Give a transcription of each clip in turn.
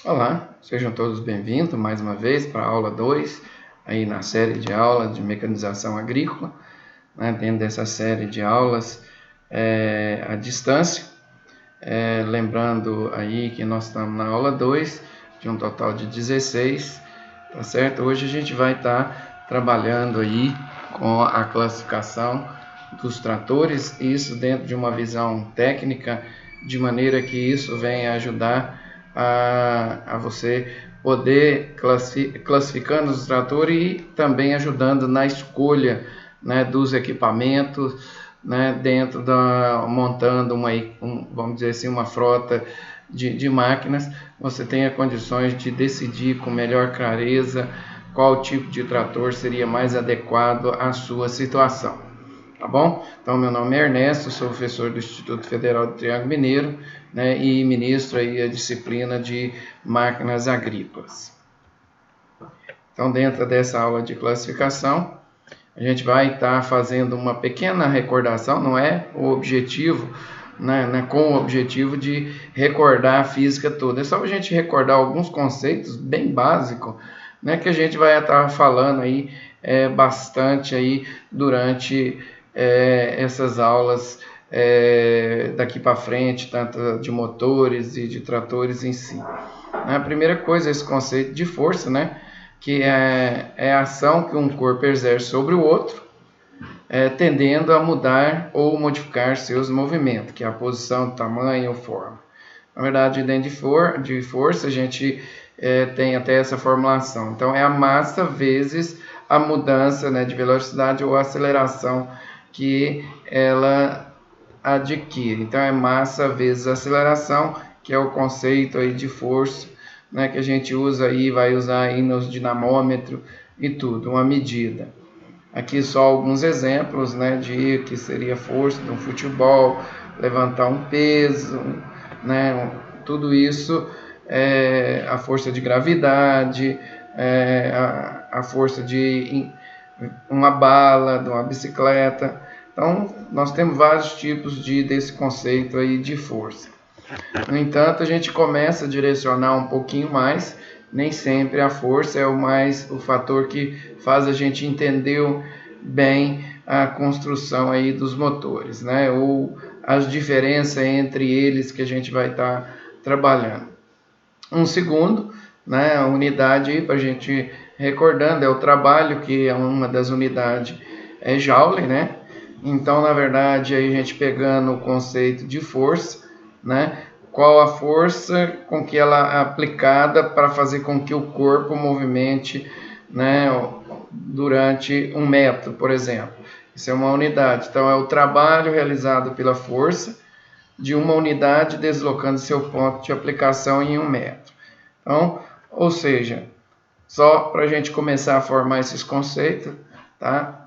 Olá, sejam todos bem-vindos mais uma vez para a aula 2, aí na série de aulas de mecanização agrícola, né, dentro dessa série de aulas à distância. Lembrando aí que nós estamos na aula 2, de um total de 16, tá certo? Hoje a gente vai estar trabalhando aí com a classificação dos tratores, isso dentro de uma visão técnica, de maneira que isso venha ajudar a você poder classificando os tratores e também ajudando na escolha, né, dos equipamentos, né, dentro da montando vamos dizer assim, uma frota de máquinas, você tenha condições de decidir com melhor clareza qual tipo de trator seria mais adequado à sua situação. Tá bom? Então, meu nome é Ernesto, sou professor do Instituto Federal do Triângulo Mineiro, né, e ministro aí a disciplina de máquinas agrícolas. Então, dentro dessa aula de classificação, a gente vai estar fazendo uma pequena recordação, não é o objetivo, né, com o objetivo de recordar a física toda. É só a gente recordar alguns conceitos bem básicos, né, que a gente vai estar falando aí bastante aí durante essas aulas daqui para frente, tanto de motores e de tratores em si. A primeira coisa é esse conceito de força, né, que é a ação que um corpo exerce sobre o outro, tendendo a mudar ou modificar seus movimentos, que é a posição, tamanho ou forma. Na verdade, dentro de força, a gente tem até essa formulação. Então, é a massa vezes a mudança, né, de velocidade ou aceleração que ela adquire. Então, é massa vezes aceleração, que é o conceito aí de força, né, que a gente usa aí, vai usar aí nos dinamômetros e tudo, uma medida. Aqui só alguns exemplos, né, de que seria força de um futebol, levantar um peso, né, tudo isso é a força de gravidade, a força de uma bala, de uma bicicleta. Então, nós temos vários tipos desse conceito aí de força. No entanto, a gente começa a direcionar um pouquinho mais, nem sempre a força é o fator que faz a gente entender bem a construção aí dos motores, né? Ou as diferenças entre eles que a gente vai estar trabalhando. Um segundo, né, a unidade para a gente recordando é o trabalho, que é uma das unidades é Joule, né? Então, na verdade, aí a gente pegando o conceito de força, né? Qual a força com que ela é aplicada para fazer com que o corpo movimente, né, durante 1 metro, por exemplo. Isso é uma unidade. Então, é o trabalho realizado pela força de uma unidade deslocando seu ponto de aplicação em 1 metro. Então, ou seja, só para a gente começar a formar esses conceitos, tá?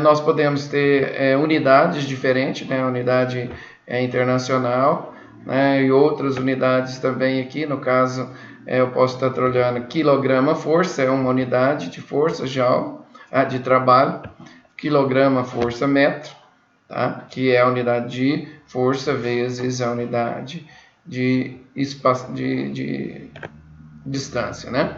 Nós podemos ter unidades diferentes, né? Unidade internacional, né? E outras unidades também aqui, no caso, eu posso estar trabalhando quilograma força, é uma unidade de força joule, de trabalho, quilograma força metro, tá? Que é a unidade de força vezes a unidade de espaço de distância, né?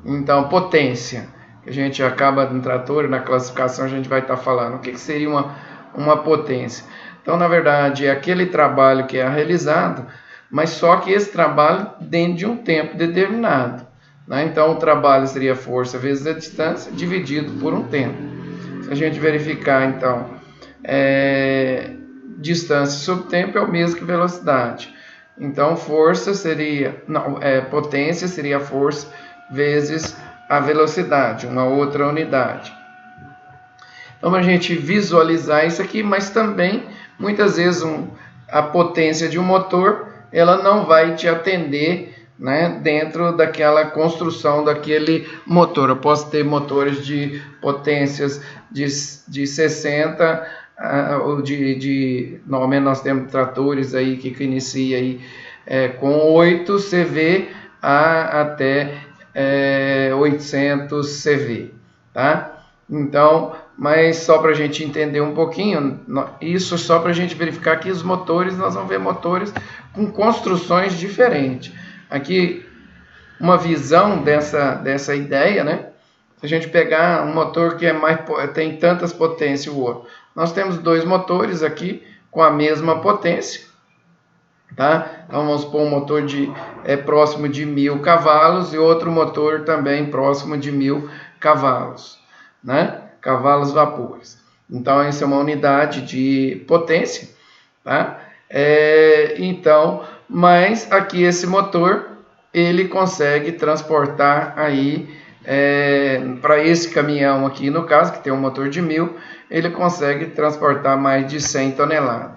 Então, potência, que a gente acaba no trator, na classificação a gente vai estar falando o que seria uma potência. Então, na verdade, é aquele trabalho que é realizado, mas só que esse trabalho dentro de um tempo determinado, né? Então, o trabalho seria força vezes a distância dividido por um tempo. Se a gente verificar, então, distância sobre tempo é o mesmo que velocidade. Então, força seria, potência seria força vezes a velocidade, uma outra unidade. Então, a gente visualizar isso aqui, mas também, muitas vezes, a potência de um motor, ela não vai te atender, né, dentro daquela construção daquele motor. Eu posso ter motores de potências de 60, ou normalmente nós temos tratores aí que inicia aí, com 8 CV até 800 CV, tá? Então, mas só para a gente entender um pouquinho, isso só para a gente verificar que os motores, nós vamos ver motores com construções diferentes. Aqui uma visão dessa ideia, né? Se a gente pegar um motor que tem tantas potências o outro, nós temos dois motores aqui com a mesma potência, tá? Então vamos supor um motor próximo de 1000 cavalos e outro motor também próximo de 1000 cavalos, né? Cavalos vapores. Então essa é uma unidade de potência, tá? Então, mas aqui esse motor ele consegue transportar aí para esse caminhão aqui no caso que tem um motor de 1000, ele consegue transportar mais de 100 toneladas.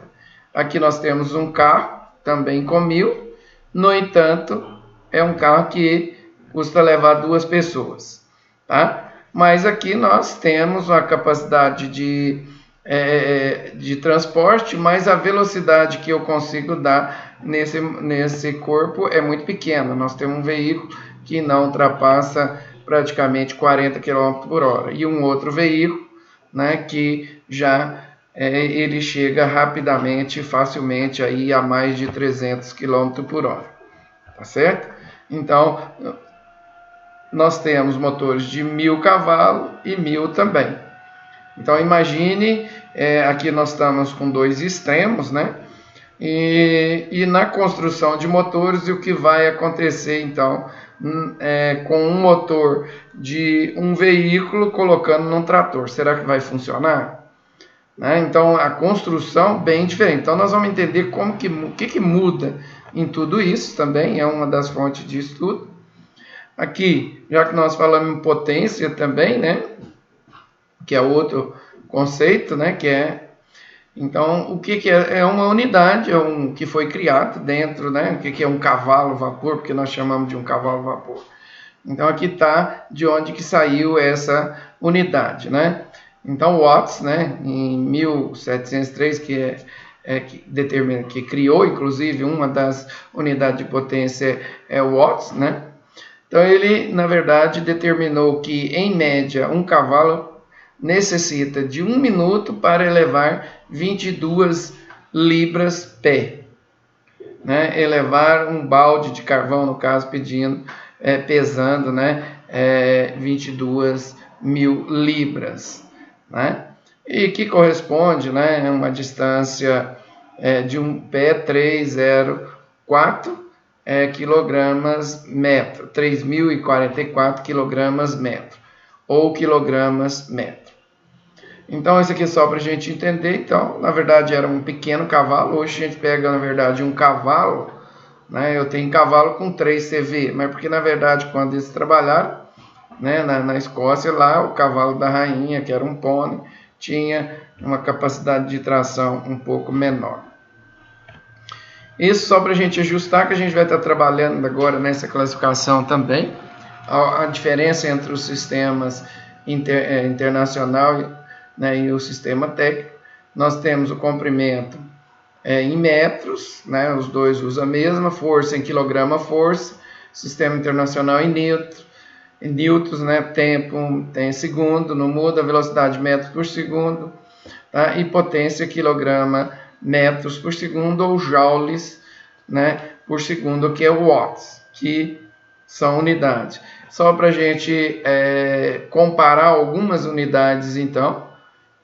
Aqui nós temos um carro também com 1000, no entanto, é um carro que custa levar 2 pessoas, tá? Mas aqui nós temos uma capacidade de transporte, mas a velocidade que eu consigo dar nesse corpo é muito pequena. Nós temos um veículo que não ultrapassa praticamente 40 km por hora e um outro veículo, né, que já ele chega rapidamente, facilmente aí a mais de 300 km por hora, tá certo? Então, nós temos motores de 1000 cavalos e 1000 também. Então, imagine, aqui nós estamos com dois extremos, né? E na construção de motores, o que vai acontecer, então, com um motor de um veículo colocando num trator, será que vai funcionar? Né? Então a construção bem diferente. Então nós vamos entender o que muda em tudo isso também, é uma das fontes de estudo. Aqui, já que nós falamos em potência também, né? Que é outro conceito, né? Então, o que é? É uma unidade, que foi criado dentro, né? O que é um cavalo vapor, porque nós chamamos de um cavalo vapor. Então aqui está de onde que saiu essa unidade, né? Então Watts, né, em 1703, que criou, inclusive, uma das unidades de potência é Watts, né? Então ele, na verdade, determinou que, em média, um cavalo necessita de 1 minuto para elevar 22 libras pé, né? Elevar um balde de carvão, no caso, pesando, né, 22.000 libras. Né? E que corresponde, né, a uma distância de um pé 304 quilogramas metro, 3.044 quilogramas metro, ou quilogramas metro. Então, isso aqui é só para a gente entender. Então, na verdade, era um pequeno cavalo. Hoje a gente pega, na verdade, um cavalo, né? Eu tenho cavalo com 3 CV, mas porque, na verdade, quando eles trabalharam, né, na Escócia, lá o cavalo da rainha, que era um pônei, tinha uma capacidade de tração um pouco menor. Isso só para a gente ajustar, que a gente vai estar trabalhando agora nessa classificação também, a diferença entre os sistemas internacional, né, e o sistema técnico. Nós temos o comprimento em metros, né, os dois usam a mesma, força em quilograma-força, sistema internacional em newtons, né, tempo tem segundo, não muda, velocidade metros por segundo, tá? E potência quilograma metros por segundo ou joules, né, por segundo, que é o watts, que são unidades. Só para a gente comparar algumas unidades, então,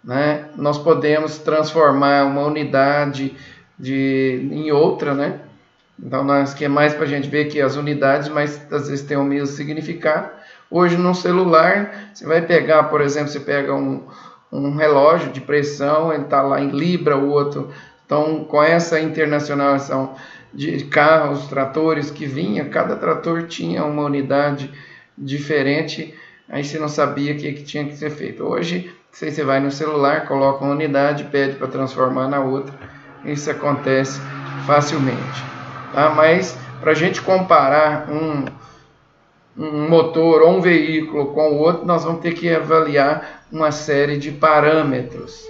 né, nós podemos transformar uma unidade em outra, né? Então, que é mais para a gente ver que as unidades, mas às vezes tem o mesmo significado. Hoje, no celular, você vai pegar, por exemplo, você pega um relógio de pressão, ele está lá em libra, o outro. Então, com essa internacionalização de carros, tratores que vinha, cada trator tinha uma unidade diferente, aí você não sabia o que tinha que ser feito. Hoje, você vai no celular, coloca uma unidade, pede para transformar na outra, isso acontece facilmente. Tá? Mas para a gente comparar um motor ou um veículo com o outro, nós vamos ter que avaliar uma série de parâmetros.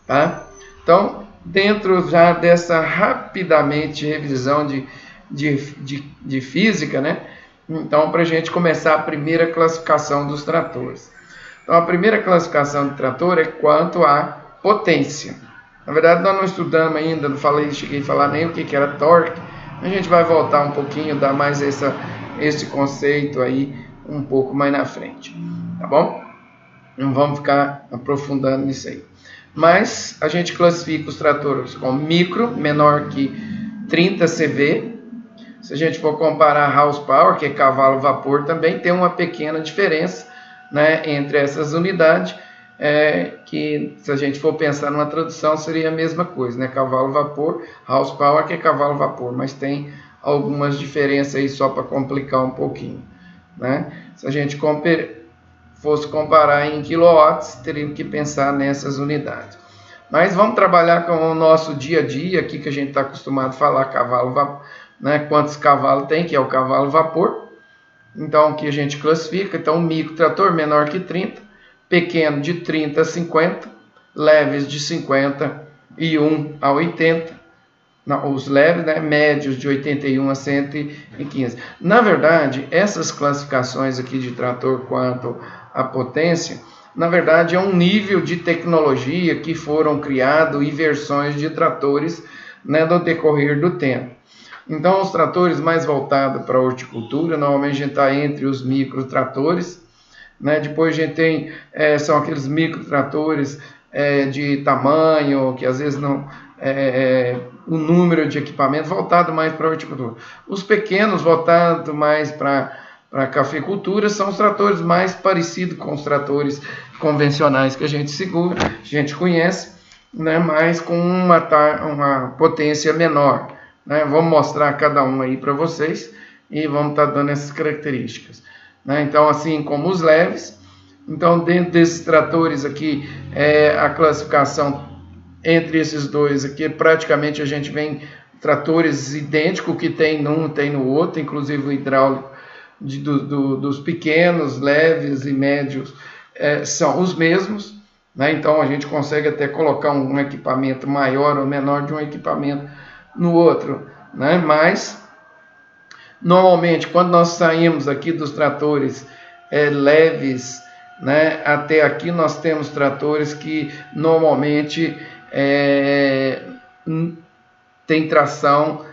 Tá? Então, dentro já dessa rapidamente revisão de física, né? Então, para a gente começar a primeira classificação dos tratores. Então, a primeira classificação de trator é quanto à potência. Na verdade, nós não estudamos ainda, não cheguei a falar nem o que era torque. A gente vai voltar um pouquinho, dar mais essa esse conceito aí um pouco mais na frente, tá bom? Não vamos ficar aprofundando nisso aí. Mas a gente classifica os tratores como micro, menor que 30 CV. Se a gente for comparar horsepower, que é cavalo-vapor, também tem uma pequena diferença, né, entre essas unidades, que se a gente for pensar numa tradução seria a mesma coisa, né, cavalo-vapor, horsepower que é cavalo-vapor, mas tem algumas diferenças aí só para complicar um pouquinho, né? Se a gente fosse comparar em quilowatts, teríamos que pensar nessas unidades. Mas vamos trabalhar com o nosso dia a dia aqui, que a gente está acostumado a falar cavalo-vapor, né? Quantos cavalos tem, que é o cavalo-vapor. Então, aqui a gente classifica. Então, micro trator menor que 30, pequeno de 30 a 50, leves de 51 a 80, não, os leves, né, médios de 81 a 115. Na verdade, essas classificações aqui de trator quanto à potência, na verdade é um nível de tecnologia que foram criados e versões de tratores, né, no decorrer do tempo. Então, os tratores mais voltados para a horticultura, normalmente a gente está entre os microtratores, né? Depois a gente tem, são aqueles microtratores de tamanho, que às vezes não... o número de equipamentos voltado mais para a horticultura. Os pequenos, voltados mais para a cafeicultura, são os tratores mais parecidos com os tratores convencionais que a gente conhece, né, mas com uma potência menor, né? Vamos mostrar cada um aí para vocês e vamos estar dando essas características, né? Então, assim como os leves, então dentro desses tratores aqui, a classificação entre esses dois aqui, praticamente a gente vem tratores idênticos, que tem num, tem no outro, inclusive o hidráulico dos pequenos, leves e médios são os mesmos, né? Então a gente consegue até colocar um equipamento maior ou menor de um equipamento no outro, né? Mas normalmente quando nós saímos aqui dos tratores leves, né, até aqui nós temos tratores que normalmente tem tração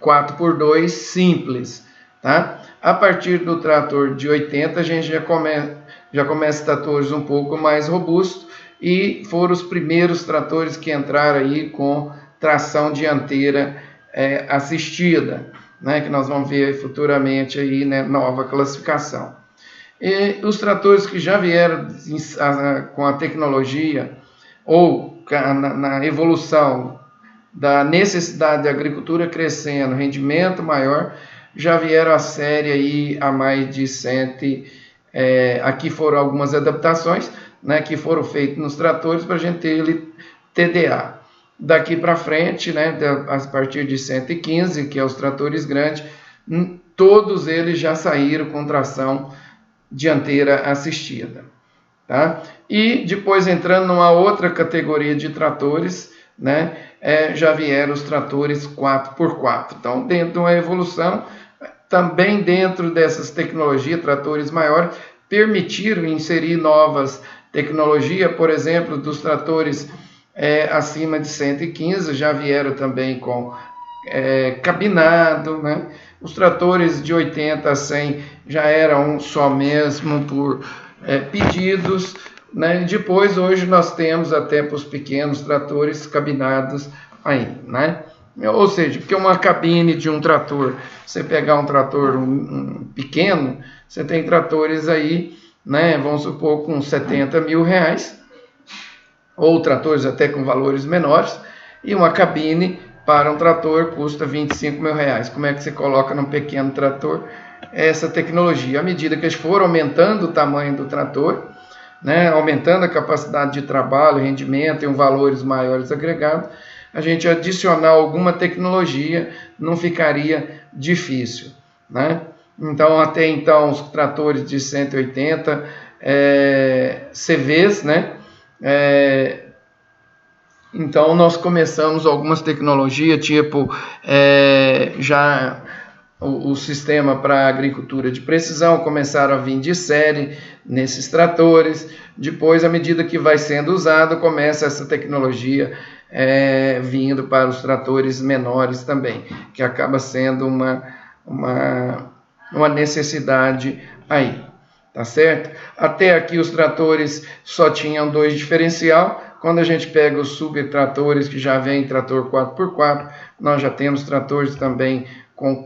4x2 simples, tá? A partir do trator de 80 a gente já começa tratores um pouco mais robustos, e foram os primeiros tratores que entraram aí com tração dianteira assistida, né, que nós vamos ver futuramente aí, né, nova classificação. E os tratores que já vieram com a tecnologia ou na evolução da necessidade da agricultura crescendo, rendimento maior, já vieram a série aí a mais de 100. Aqui foram algumas adaptações, né, que foram feitas nos tratores para a gente ter ele TDA. Daqui para frente, né, a partir de 115, que é os tratores grandes, todos eles já saíram com tração dianteira assistida, tá? E depois, entrando numa outra categoria de tratores, né, já vieram os tratores 4x4. Então, dentro de uma evolução, também dentro dessas tecnologias, tratores maiores, permitiram inserir novas tecnologias, por exemplo, dos tratores acima de 115, já vieram também com cabinado, né? Os tratores de 80 a 100 já eram só mesmo por pedidos, né? Depois, hoje, nós temos até para os pequenos tratores cabinados aí, né? Ou seja, porque uma cabine de um trator, você pegar um trator pequeno, você tem tratores aí, né, vamos supor, com 70 mil reais, ou tratores até com valores menores, e uma cabine para um trator custa 25 mil reais. Como é que você coloca num pequeno trator essa tecnologia? À medida que eles foram aumentando o tamanho do trator, né, aumentando a capacidade de trabalho, rendimento e valores maiores agregados, a gente adicionar alguma tecnologia não ficaria difícil, né? Então, até então, os tratores de 180 CVs, né? Então, nós começamos algumas tecnologias, tipo já o sistema para agricultura de precisão, começaram a vir de série nesses tratores. Depois, à medida que vai sendo usado, começa essa tecnologia vindo para os tratores menores também, que acaba sendo uma necessidade aí, tá certo? Até aqui os tratores só tinham 2 diferencial. Quando a gente pega os subtratores, que já vem trator 4x4, nós já temos tratores também com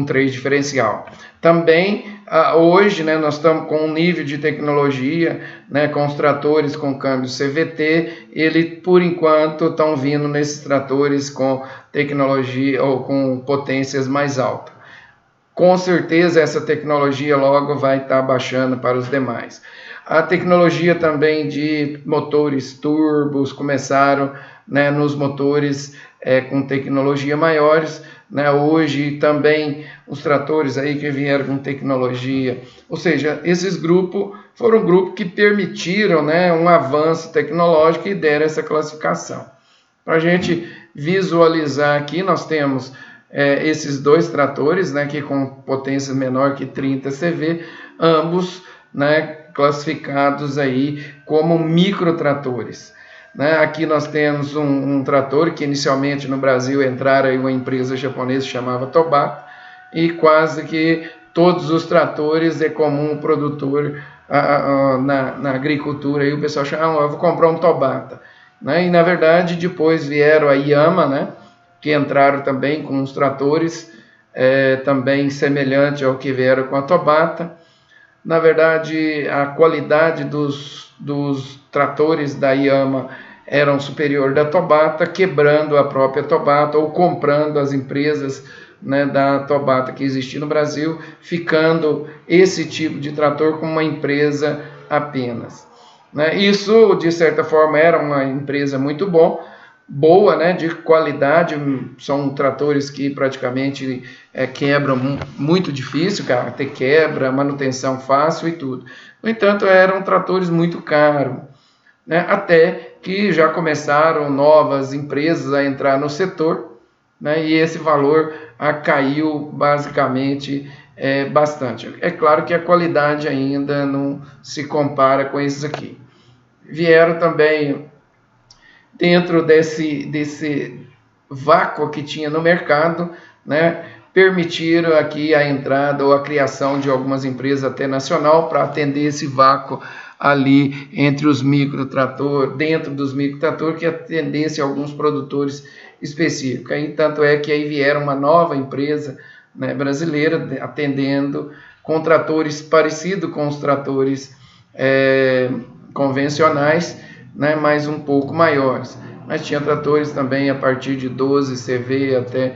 3 diferencial. Também, hoje, né, nós estamos com um nível de tecnologia, né, com os tratores com câmbio CVT, ele, por enquanto, estão vindo nesses tratores com tecnologia ou com potências mais altas. Com certeza, essa tecnologia logo vai estar baixando para os demais. A tecnologia também de motores turbos começaram, né, nos motores com tecnologia maiores, né? Hoje também os tratores aí que vieram com tecnologia, ou seja, esses grupos foram grupos que permitiram, né, um avanço tecnológico e deram essa classificação. Para a gente visualizar aqui, nós temos esses 2 tratores, né, que com potência menor que 30 CV, ambos, né, classificados aí como microtratores. Aqui nós temos um trator que inicialmente no Brasil entrara em uma empresa japonesa que chamava Tobata, e quase que todos os tratores é comum o produtor na agricultura, e o pessoal chama, eu vou comprar um Tobata. E na verdade depois vieram a Yama, né, que entraram também com os tratores também semelhante ao que vieram com a Tobata. Na verdade, a qualidade dos tratores da Yama eram superior da Tobata, quebrando a própria Tobata ou comprando as empresas, né, da Tobata que existia no Brasil, ficando esse tipo de trator com uma empresa apenas. Isso, de certa forma, era uma empresa muito boa, né, de qualidade. São tratores que praticamente quebram muito difícil, cara, ter quebra, manutenção fácil e tudo. No entanto, eram tratores muito caros, né, até que já começaram novas empresas a entrar no setor, né, e esse valor caiu basicamente bastante. É claro que a qualidade ainda não se compara com esses aqui. Vieram também, dentro desse vácuo que tinha no mercado, né, permitiram aqui a entrada ou a criação de algumas empresas até nacional para atender esse vácuo ali entre os microtratores, dentro dos microtratores, que atendesse alguns produtores específicos. Aí, tanto é que aí vieram uma nova empresa, né, brasileira atendendo com tratores parecidos com os tratores convencionais, né, mas um pouco maiores. Mas tinha tratores também a partir de 12 CV até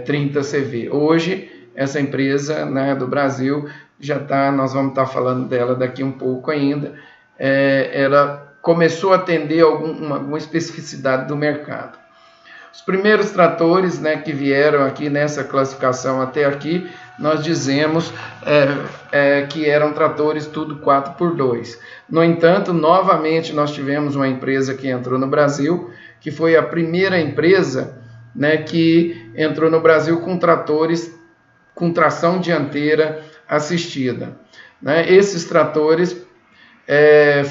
30 CV. Hoje, essa empresa, né, do Brasil já está, nós vamos estar falando dela daqui um pouco ainda, ela começou a atender alguma especificidade do mercado. Os primeiros tratores, né, que vieram aqui nessa classificação até aqui, nós dizemos que eram tratores tudo 4x2. No entanto, novamente nós tivemos uma empresa que entrou no Brasil, que foi a primeira empresa, né, que entrou no Brasil com tratores com tração dianteira assistida, né? Esses tratores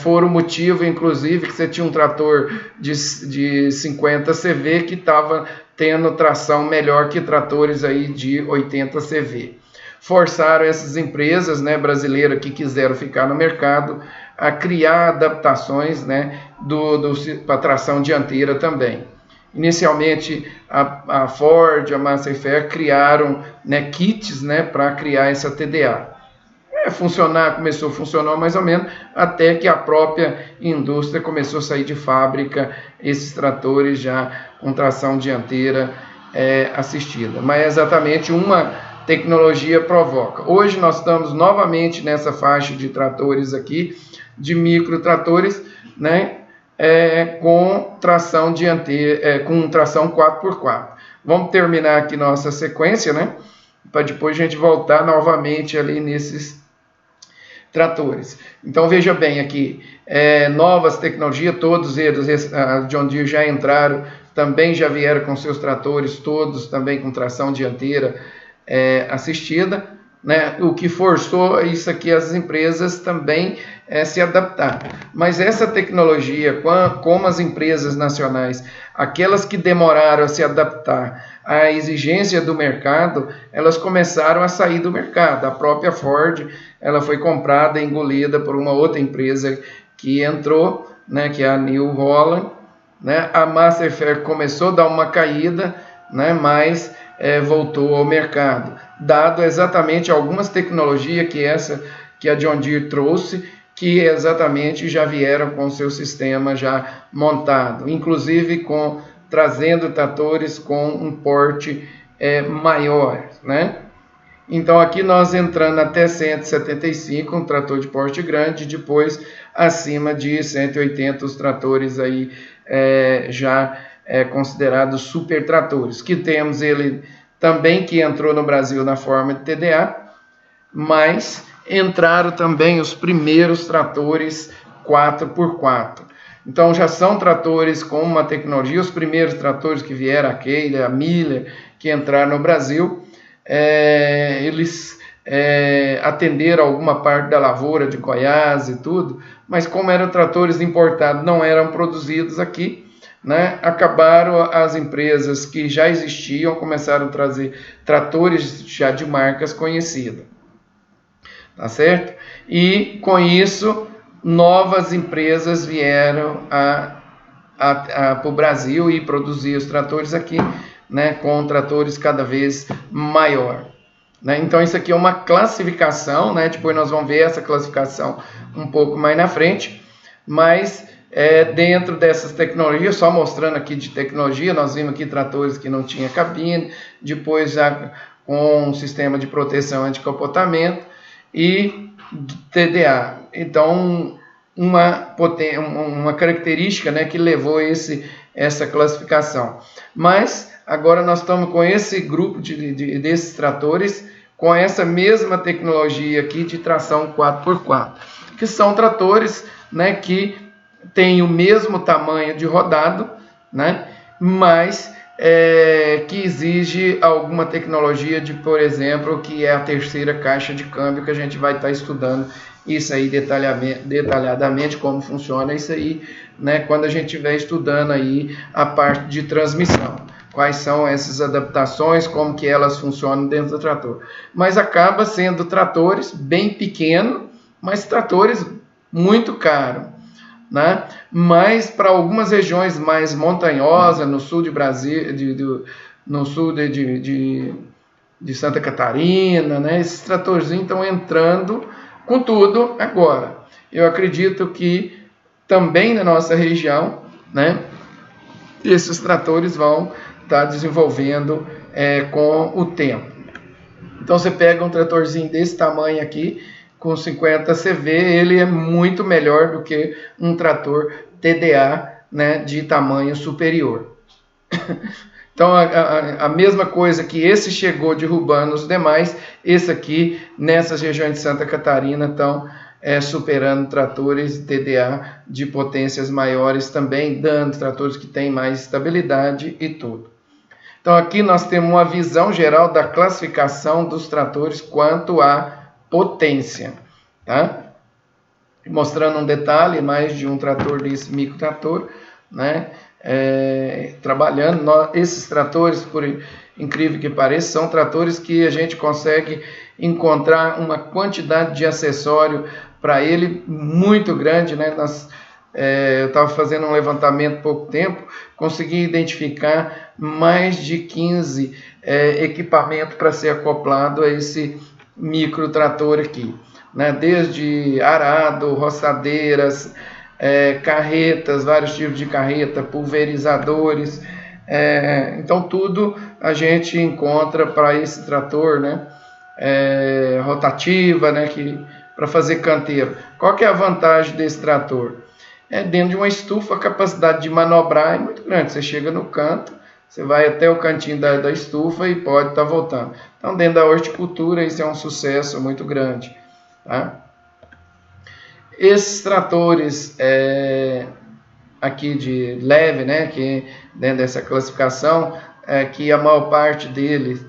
foram motivo, inclusive, que você tinha um trator de 50 CV que estava tendo tração melhor que tratores aí de 80 CV. Forçaram essas empresas, né, brasileiras que quiseram ficar no mercado a criar adaptações, né, para tração dianteira também. Inicialmente, a Ford, a Massey Ferguson criaram, né, kits, né, para criar essa TDA. Começou a funcionar mais ou menos, até que a própria indústria começou a sair de fábrica esses tratores já com tração dianteira assistida. Mas exatamente uma tecnologia provoca. Hoje nós estamos novamente nessa faixa de tratores aqui, de microtratores, né, com tração dianteira, com tração 4x4. Vamos terminar aqui nossa sequência, né, para depois a gente voltar novamente ali nesses tratores. Então veja bem aqui, novas tecnologias, todos eles, a John Deere já entraram, também já vieram com seus tratores, todos também com tração dianteira assistida, né, o que forçou isso aqui as empresas também se adaptar. Mas essa tecnologia, como as empresas nacionais, aquelas que demoraram a se adaptar à exigência do mercado, elas começaram a sair do mercado. A própria Ford, ela foi comprada e engolida por uma outra empresa que entrou, né, que é a New Holland, né? A Masterfair começou a dar uma caída, né, mas voltou ao mercado, dado exatamente algumas tecnologias que a John Deere trouxe, que exatamente já vieram com seu sistema já montado, inclusive trazendo tratores com um porte maior, né? Então aqui nós entrando até 175, um trator de porte grande, depois acima de 180 os tratores aí já considerados super tratores, que temos ele também que entrou no Brasil na forma de TDA, mas entraram também os primeiros tratores 4x4. Então já são tratores com uma tecnologia, os primeiros tratores que vieram, a Keiler, a Miller, que entraram no Brasil, eles atenderam alguma parte da lavoura de Goiás e tudo, mas como eram tratores importados, não eram produzidos aqui, né? Acabaram as empresas que já existiam, começaram a trazer tratores já de marcas conhecidas, tá certo? E com isso, novas empresas vieram para o Brasil e produzir os tratores aqui, né, com tratores cada vez maior. Né? Então isso aqui é uma classificação, né? Depois nós vamos ver essa classificação um pouco mais na frente, mas dentro dessas tecnologias, só mostrando aqui de tecnologia, nós vimos aqui tratores que não tinha cabine, depois já com um sistema de proteção anti-capotamento e TDA. Então uma característica, né, que levou essa classificação. Mas agora nós estamos com esse grupo desses tratores com essa mesma tecnologia aqui de tração 4x4, que são tratores, né, que têm o mesmo tamanho de rodado, né, mas que exige alguma tecnologia de, por exemplo, que é a terceira caixa de câmbio, que a gente vai estar estudando isso aí detalhadamente, como funciona isso aí, né, quando a gente estiver estudando aí a parte de transmissão. Quais são essas adaptações, como que elas funcionam dentro do trator. Mas acaba sendo tratores bem pequenos, mas tratores muito caros, né? Mas para algumas regiões mais montanhosas, no sul de Brasil, no sul de Santa Catarina, né? Esses tratorzinhos estão entrando com tudo agora. Eu acredito que também na nossa região, né, esses tratores vão estar desenvolvendo com o tempo. Então você pega um tratorzinho desse tamanho aqui, com 50 CV, ele é muito melhor do que um trator TDA, né, de tamanho superior. Então a mesma coisa que esse chegou derrubando os demais, esse aqui nessas regiões de Santa Catarina estão superando tratores TDA de potências maiores também, dando tratores que têm mais estabilidade e tudo. Então aqui nós temos uma visão geral da classificação dos tratores quanto à potência, tá? Mostrando um detalhe mais de um trator desse micro trator, né? Trabalhando, esses tratores, por incrível que pareça, são tratores que a gente consegue encontrar uma quantidade de acessório para ele muito grande, né? Eu estava fazendo um levantamento há pouco tempo, consegui identificar mais de 15 equipamentos para ser acoplado a esse micro trator aqui, né? Desde arado, roçadeiras, carretas, vários tipos de carreta, pulverizadores, então tudo a gente encontra para esse trator, né? Rotativa, né? Para fazer canteiro. Qual que é a vantagem desse trator? Dentro de uma estufa, a capacidade de manobrar é muito grande. Você chega no canto, você vai até o cantinho da estufa e pode estar voltando. Então, dentro da horticultura, isso é um sucesso muito grande, tá? Esses tratores aqui de leve, né, que dentro dessa classificação, que a maior parte deles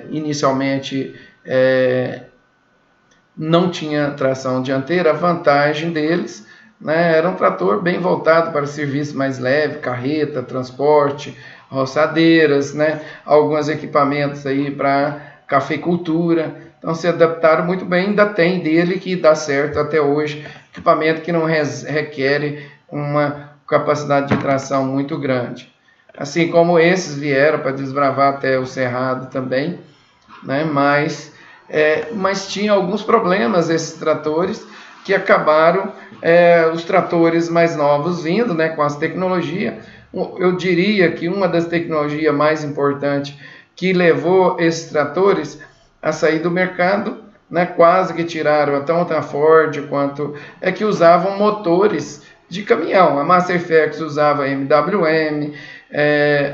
inicialmente não tinha tração dianteira. A vantagem deles, né, era um trator bem voltado para serviço mais leve, carreta, transporte, roçadeiras, né, alguns equipamentos aí para cafeicultura. Então se adaptaram muito bem, ainda tem dele que dá certo até hoje, equipamento que não requer uma capacidade de tração muito grande. Assim como esses vieram para desbravar até o Cerrado também, né, mas tinha alguns problemas esses tratores que acabaram os tratores mais novos vindo, né, com as tecnologias. Eu diria que uma das tecnologias mais importantes que levou esses tratores a sair do mercado, né, quase que tiraram tanto a Ford quanto que usavam motores de caminhão. A Massey Ferguson usava MWM,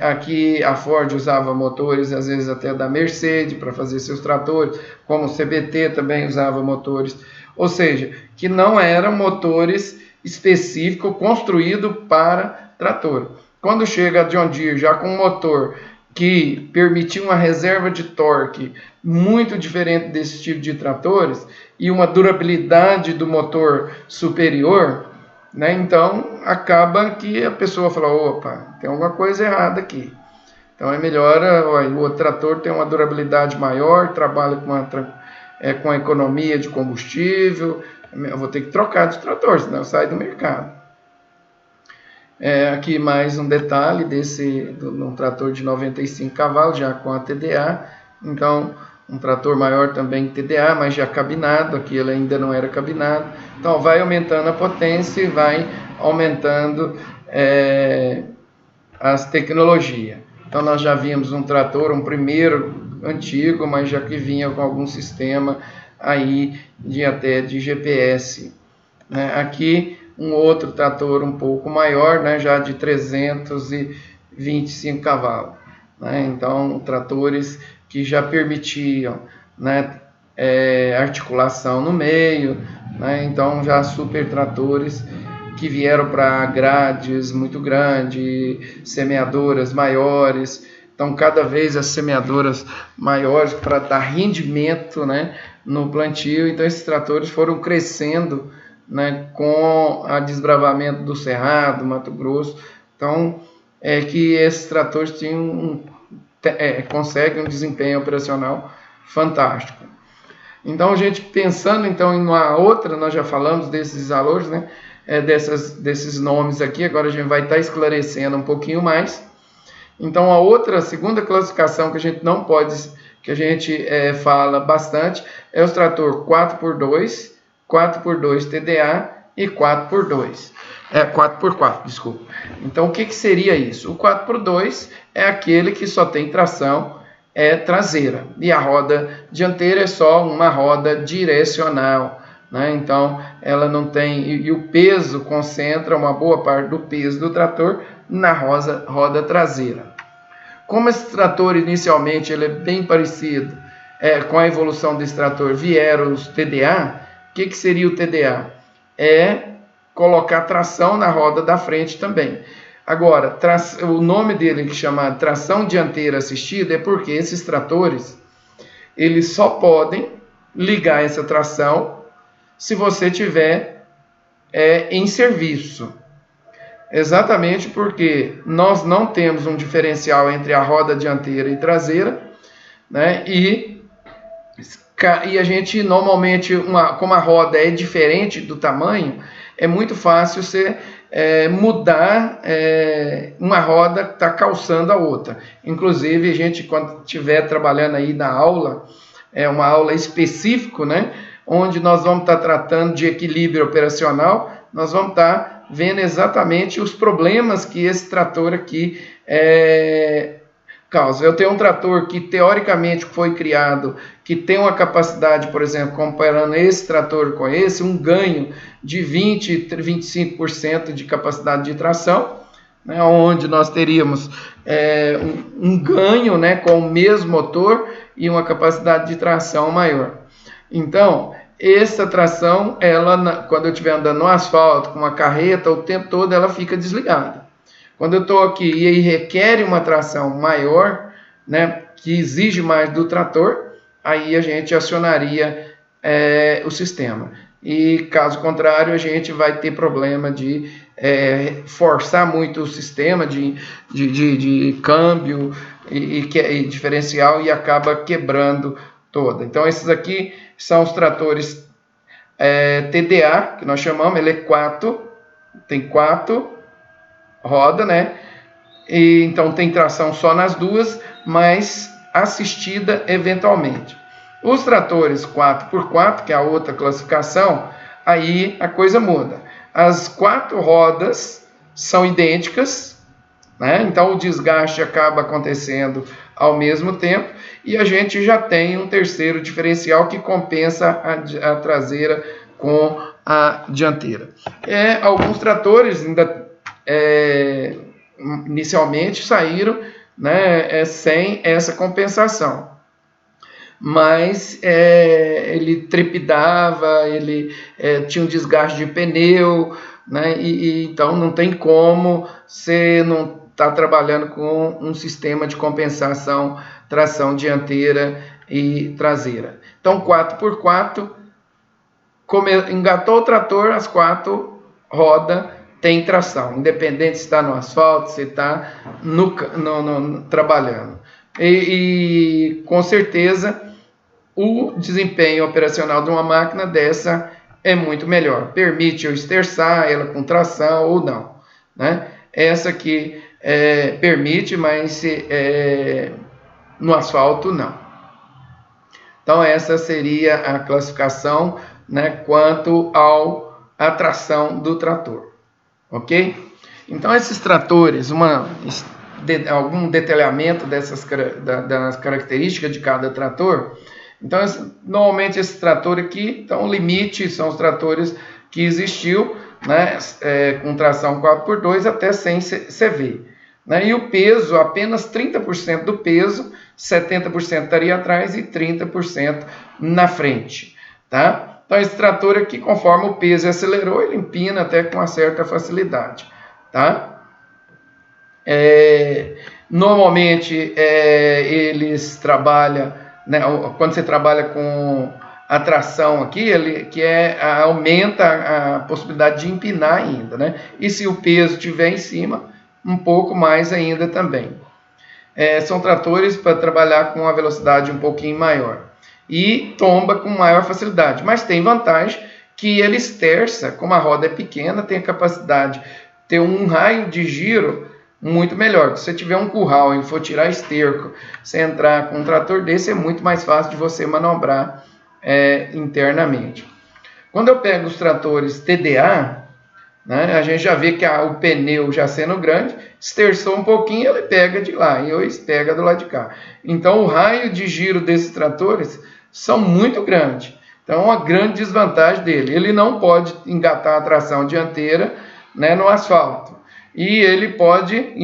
aqui a Ford usava motores, às vezes até da Mercedes, para fazer seus tratores, como o CBT também usava motores, ou seja, que não eram motores específicos construídos para trator. Quando chega a John Deere já com um motor que permitia uma reserva de torque muito diferente desse tipo de tratores e uma durabilidade do motor superior, né? Então acaba que a pessoa fala, opa, tem alguma coisa errada aqui. Então é melhor, o outro trator tem uma durabilidade maior, trabalha com a economia de combustível, eu vou ter que trocar de trator, senão eu saio do mercado. Aqui mais um detalhe um trator de 95 cavalos, já com a TDA. Então, um trator maior também TDA, mas já cabinado. Aqui ele ainda não era cabinado. Então, vai aumentando a potência e vai aumentando as tecnologias. Então, nós já vimos um trator, um primeiro antigo, mas já que vinha com algum sistema aí até de GPS. Né? Aqui, um outro trator um pouco maior, né, já de 325 cavalos. Né? Então, tratores que já permitiam, né, articulação no meio, né? Então, já super tratores que vieram para grades muito grandes, semeadoras maiores. Então, cada vez as semeadoras maiores para dar rendimento, né, no plantio. Então, esses tratores foram crescendo, né, com o desbravamento do Cerrado, Mato Grosso. Então, que esses tratores conseguem um desempenho operacional fantástico. Então, a gente pensando então em uma outra, nós já falamos desses valores, né, desses nomes aqui, agora a gente vai estar esclarecendo um pouquinho mais. Então, a segunda classificação que a gente não pode, que a gente fala bastante, é os trator 4x2, 4x2 TDA e 4x2. 4x4, desculpa. Então, o que seria isso? O 4x2 é aquele que só tem tração traseira. E a roda dianteira é só uma roda direcional. Né? Então, ela não tem... E o peso concentra uma boa parte do peso do trator na roda traseira. Como esse trator, inicialmente, ele é bem parecido com a evolução desse trator, vieram os TDA. O que seria o TDA? Colocar tração na roda da frente também. Agora, o nome dele que chama tração dianteira assistida é porque esses tratores, eles só podem ligar essa tração se você tiver em serviço. Exatamente porque nós não temos um diferencial entre a roda dianteira e traseira, né? E a gente normalmente, como a roda é diferente do tamanho, é muito fácil você mudar uma roda que está calçando a outra. Inclusive, a gente, quando estiver trabalhando aí na aula, uma aula específica, né, onde nós vamos estar tratando de equilíbrio operacional, nós vamos estar vendo exatamente os problemas que esse trator aqui causa. Eu tenho um trator que teoricamente foi criado, que tem uma capacidade, por exemplo, comparando esse trator com esse, um ganho de 20, 25% de capacidade de tração, né, onde nós teríamos um ganho, né, com o mesmo motor e uma capacidade de tração maior. Então, essa tração, quando eu estiver andando no asfalto, com uma carreta, o tempo todo ela fica desligada. Quando eu estou aqui e requer uma tração maior, né, que exige mais do trator, aí a gente acionaria o sistema. E caso contrário, a gente vai ter problema de forçar muito o sistema de câmbio e diferencial e acaba quebrando toda. Então, esses aqui são os tratores TDA, que nós chamamos, ele tem 4 rodas, né? E, então tem tração só nas duas, mas assistida eventualmente. Os tratores 4x4, que é a outra classificação, aí a coisa muda. As 4 rodas são idênticas, né? Então o desgaste acaba acontecendo ao mesmo tempo e a gente já tem um terceiro diferencial que compensa a traseira com a dianteira. Alguns tratores ainda inicialmente saíram, né, sem essa compensação, mas ele trepidava, ele tinha um desgaste de pneu, né, então não tem como você não estar trabalhando com um sistema de compensação, tração dianteira e traseira. Então 4x4, engatou o trator, as 4 rodas tem tração, independente se está no asfalto, se está trabalhando. E com certeza o desempenho operacional de uma máquina dessa é muito melhor. Permite eu esterçar ela com tração ou não, né? Essa aqui permite, mas no asfalto não. Então essa seria a classificação, né, quanto à tração do trator. Ok? Então esses tratores, algum detalhamento das características de cada trator. Então normalmente esse trator aqui, então o limite são os tratores que existiu, né, com tração 4x2 até 100 CV, né, e o peso, apenas 30% do peso, 70% estaria atrás e 30% na frente, tá? Então, esse trator aqui, conforme o peso acelerou, ele empina até com uma certa facilidade, tá? Normalmente, eles trabalham, né, quando você trabalha com a tração aqui, aumenta a possibilidade de empinar ainda, né? E se o peso estiver em cima, um pouco mais ainda também. São tratores para trabalhar com uma velocidade um pouquinho maior. E tomba com maior facilidade, mas tem vantagem que ele esterça, como a roda é pequena, tem a capacidade de ter um raio de giro muito melhor. Se você tiver um curral e for tirar esterco, você entrar com um trator desse, é muito mais fácil de você manobrar internamente. Quando eu pego os tratores TDA, né, a gente já vê que o pneu já sendo grande, esterçou um pouquinho, ele pega de lá e eu pega do lado de cá. Então o raio de giro desses tratores são muito grandes. Então, uma grande desvantagem dele. Ele não pode engatar a tração dianteira, né, no asfalto. E ele pode,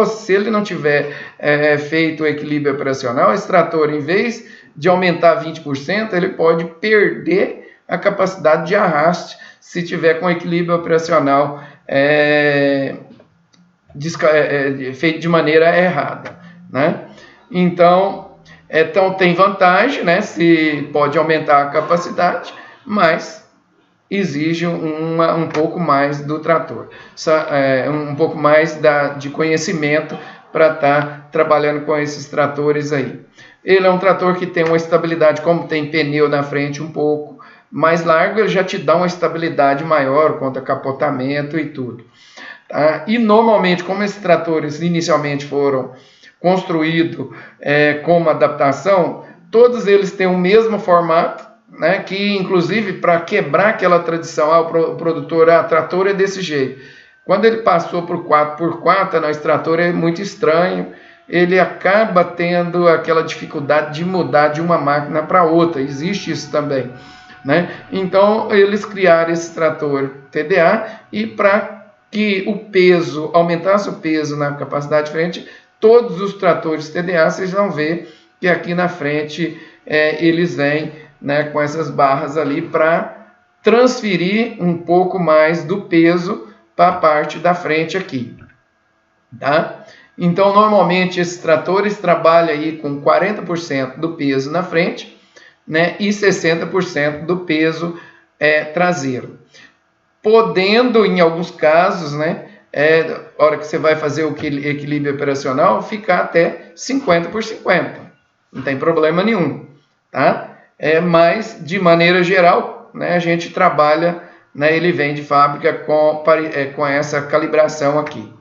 se ele não tiver feito o equilíbrio operacional, esse trator, em vez de aumentar 20%, ele pode perder a capacidade de arraste se tiver com equilíbrio operacional feito de maneira errada, né? Então tem vantagem, né? Se pode aumentar a capacidade, mas exige um pouco mais do trator, um pouco mais de conhecimento para estar trabalhando com esses tratores aí. Ele é um trator que tem uma estabilidade, como tem pneu na frente um pouco mais largo, ele já te dá uma estabilidade maior contra capotamento e tudo. Tá? E normalmente, como esses tratores inicialmente foram construídos como adaptação, todos eles têm o mesmo formato, né, que inclusive para quebrar aquela tradição, o produtor, trator é desse jeito. Quando ele passou para o 4x4, esse trator é muito estranho, ele acaba tendo aquela dificuldade de mudar de uma máquina para outra, existe isso também, né? Então eles criaram esse trator TDA e para que o peso, aumentasse o peso na capacidade de frente, todos os tratores TDA, vocês vão ver que aqui na frente eles vêm, né, com essas barras ali para transferir um pouco mais do peso para a parte da frente aqui, tá? Então, normalmente, esses tratores trabalham aí com 40% do peso na frente, né, e 60% do peso traseiro. Podendo, em alguns casos, né, a hora que você vai fazer o equilíbrio operacional, ficar até 50 por 50. Não tem problema nenhum, tá? Mas, de maneira geral, né, a gente trabalha, né, ele vem de fábrica com essa calibração aqui,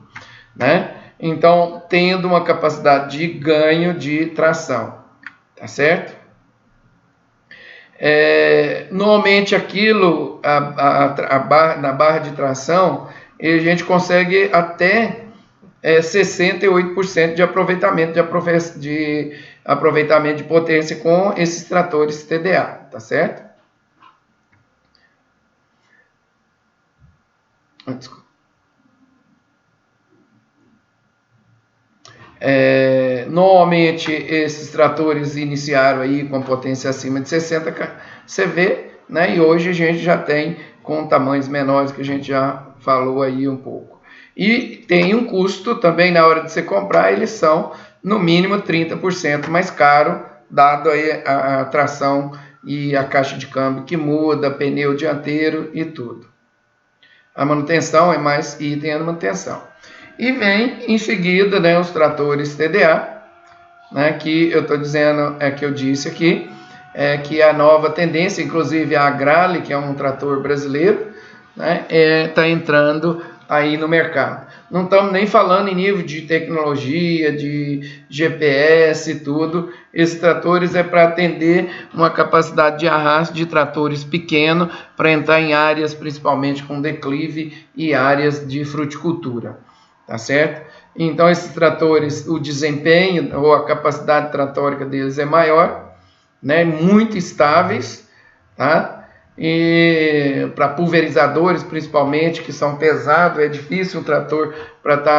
né? Então, tendo uma capacidade de ganho de tração, tá certo? Normalmente aquilo, na barra de tração, a gente consegue até 68% de aproveitamento de potência com esses tratores TDA, tá certo? Desculpa. Normalmente esses tratores iniciaram aí com potência acima de 60 CV, né? E hoje a gente já tem com tamanhos menores, que a gente já falou aí um pouco. E tem um custo também na hora de você comprar, eles são no mínimo 30% mais caro, dado aí a tração e a caixa de câmbio que muda, pneu dianteiro e tudo. A manutenção é mais item a manutenção. E vem em seguida, né, os tratores TDA, né, que eu estou dizendo, que eu disse aqui, que a nova tendência, inclusive a Agrale, que é um trator brasileiro, né, está entrando aí no mercado. Não estamos nem falando em nível de tecnologia, de GPS e tudo. Esses tratores é para atender uma capacidade de arrasto de tratores pequenos para entrar em áreas principalmente com declive e áreas de fruticultura, tá certo? Então esses tratores, o desempenho ou a capacidade tratórica deles é maior, né? Muito estáveis, tá? E para pulverizadores principalmente, que são pesados, é difícil um trator para estar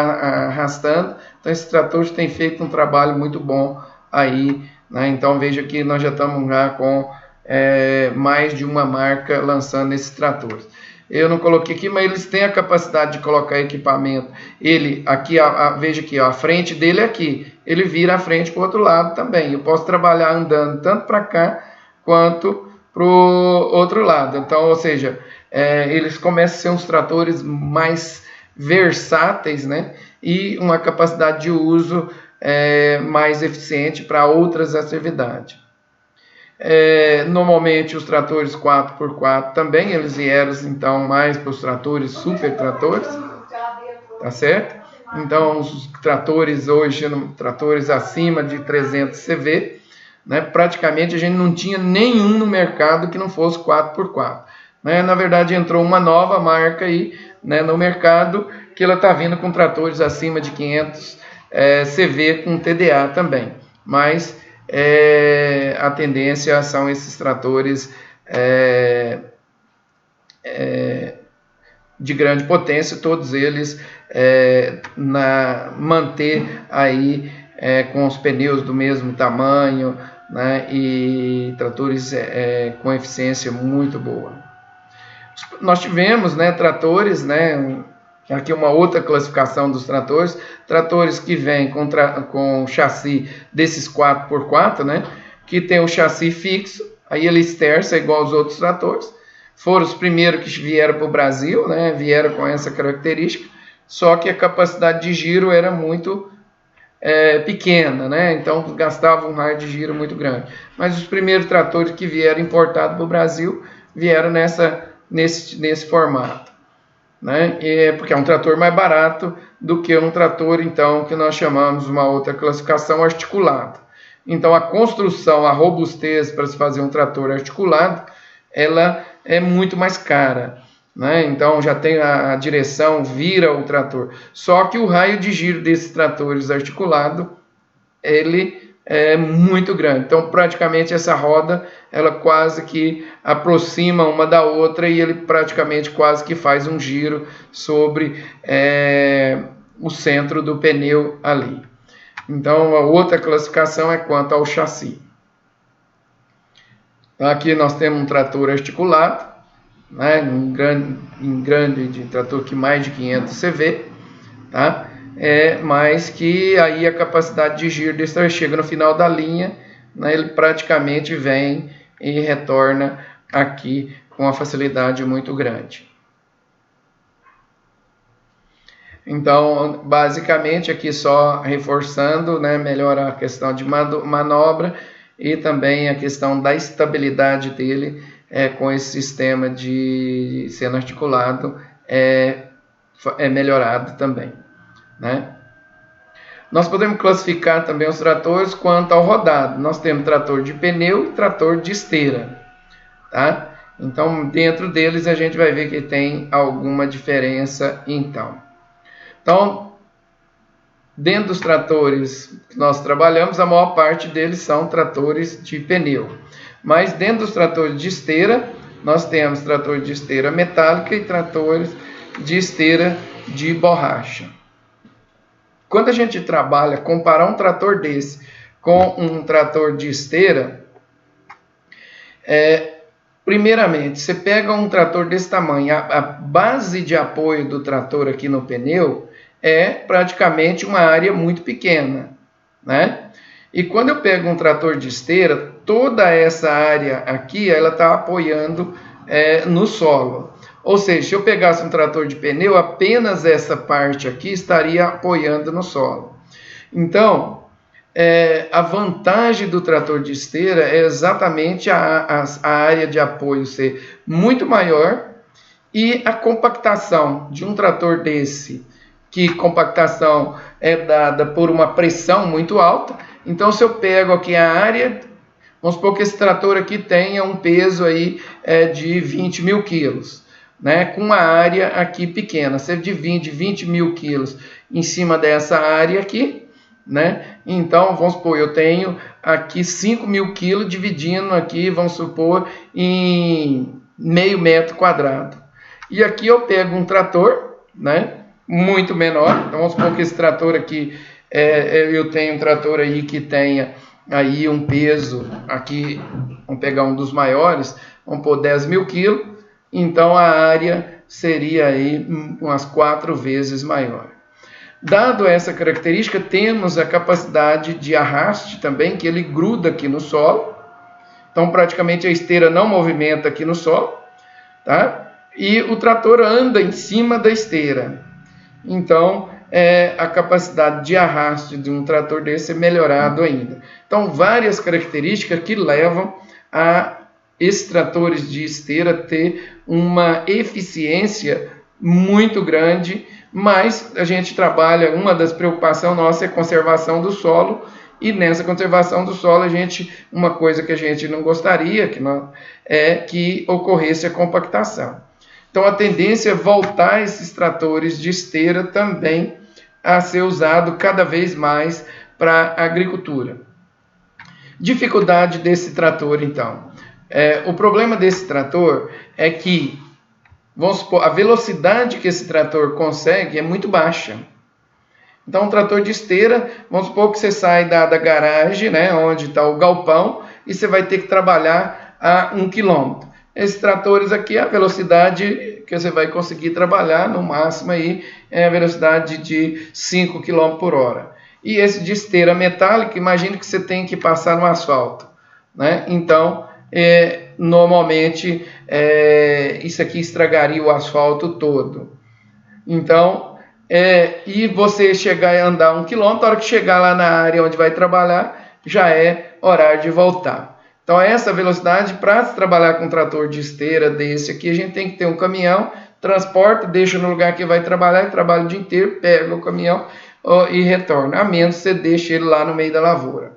arrastando. Então esses tratores têm feito um trabalho muito bom aí, né? Então veja que nós já estamos já com mais de uma marca lançando esses tratores. Eu não coloquei aqui, mas eles têm a capacidade de colocar equipamento. Ele aqui, veja aqui, a frente dele é aqui. Ele vira a frente para o outro lado também. Eu posso trabalhar andando tanto para cá quanto para o outro lado. Então, ou seja, eles começam a ser uns tratores mais versáteis, né? E uma capacidade de uso mais eficiente para outras atividades. Normalmente os tratores 4x4 também, eles vieram então mais para os tratores, super tratores, tá certo? Então os tratores hoje, tratores acima de 300 CV, né? Praticamente a gente não tinha nenhum no mercado que não fosse 4x4, né? Na verdade entrou uma nova marca aí, né, no mercado, que ela está vindo com tratores acima de 500 CV com TDA também, mas a tendência são esses tratores de grande potência, todos eles manter aí com os pneus do mesmo tamanho, né, e tratores com eficiência muito boa. Nós tivemos, né, tratores, né, aqui uma outra classificação dos tratores que vêm com chassi desses 4x4, né, que tem o chassi fixo, aí ele esterça igual aos outros tratores. Foram os primeiros que vieram para o Brasil, né, vieram com essa característica, só que a capacidade de giro era muito pequena, né, então gastava um raio de giro muito grande. Mas os primeiros tratores que vieram importados para o Brasil vieram nesse formato, né? Porque é um trator mais barato do que um trator, então, que nós chamamos uma outra classificação articulado. Então a construção, a robustez para se fazer um trator articulado, ela é muito mais cara, né? Então já tem a direção, vira o trator. Só que o raio de giro desses tratores articulados, ele é muito grande. Então praticamente essa roda, ela quase que aproxima uma da outra e ele praticamente quase que faz um giro sobre o centro do pneu ali. Então a outra classificação é quanto ao chassi. Aqui nós temos um trator articulado, né, um grande de trator que mais de 500 CV, tá? mas que aí a capacidade de giro desse trator chega no final da linha, né, ele praticamente vem e retorna aqui com uma facilidade muito grande. Então, basicamente, aqui só reforçando, né, melhora a questão de manobra e também a questão da estabilidade dele com esse sistema de seno articulado é melhorado também, né? Nós podemos classificar também os tratores quanto ao rodado. Nós temos trator de pneu e trator de esteira, tá? Então, dentro deles a gente vai ver que tem alguma diferença, então, dentro dos tratores que nós trabalhamos, a maior parte deles são tratores de pneu. Mas dentro dos tratores de esteira, nós temos trator de esteira metálica e tratores de esteira de borracha. Quando a gente trabalha, comparar um trator desse com um trator de esteira, primeiramente, você pega um trator desse tamanho, a base de apoio do trator aqui no pneu é praticamente uma área muito pequena, né? E quando eu pego um trator de esteira, toda essa área aqui, ela está apoiando no solo. Ou seja, se eu pegasse um trator de pneu, apenas essa parte aqui estaria apoiando no solo. Então, a vantagem do trator de esteira é exatamente a área de apoio ser muito maior e a compactação de um trator desse, que compactação é dada por uma pressão muito alta. Então, se eu pego aqui a área, vamos supor que esse trator aqui tenha um peso aí de 20 mil quilos, né? Com uma área aqui pequena, você divide 20 mil quilos em cima dessa área aqui, né? Então, vamos supor, eu tenho aqui 5 mil quilos dividindo aqui, vamos supor, em meio metro quadrado. E aqui eu pego um trator, né, muito menor. Então, vamos supor que esse trator aqui, eu tenho um trator aí que tenha aí um peso, aqui, vamos pegar um dos maiores, vamos pôr 10 mil quilos, então a área seria aí umas 4 vezes maior. Dado essa característica, temos a capacidade de arraste também, que ele gruda aqui no solo, então praticamente a esteira não movimenta aqui no solo, tá? E o trator anda em cima da esteira. Então, a capacidade de arraste de um trator desse é melhorado ainda. Então, várias características que levam a esses tratores de esteira ter uma eficiência muito grande, mas a gente trabalha, uma das preocupações nossa é a conservação do solo, e nessa conservação do solo, uma coisa que a gente não gostaria é que ocorresse a compactação. Então, a tendência é voltar esses tratores de esteira também a ser usado cada vez mais para a agricultura. Dificuldade desse trator, então. O problema desse trator é que, vamos supor, a velocidade que esse trator consegue é muito baixa. Então, um trator de esteira, vamos supor que você sai da garagem, né, onde está o galpão, e você vai ter que trabalhar a 1 km. Esses tratores aqui, a velocidade que você vai conseguir trabalhar, no máximo, aí, é a velocidade de 5 km por hora. E esse de esteira metálica, imagine que você tem que passar no asfalto, né? Então, normalmente, isso aqui estragaria o asfalto todo. Então, e você chegar e andar 1 km, a hora que chegar lá na área onde vai trabalhar, já é horário de voltar. Então, essa velocidade, para se trabalhar com um trator de esteira desse aqui, a gente tem que ter um caminhão, transporta, deixa no lugar que vai trabalhar, trabalha o dia inteiro, pega o caminhão e retorna, a menos que você deixe ele lá no meio da lavoura,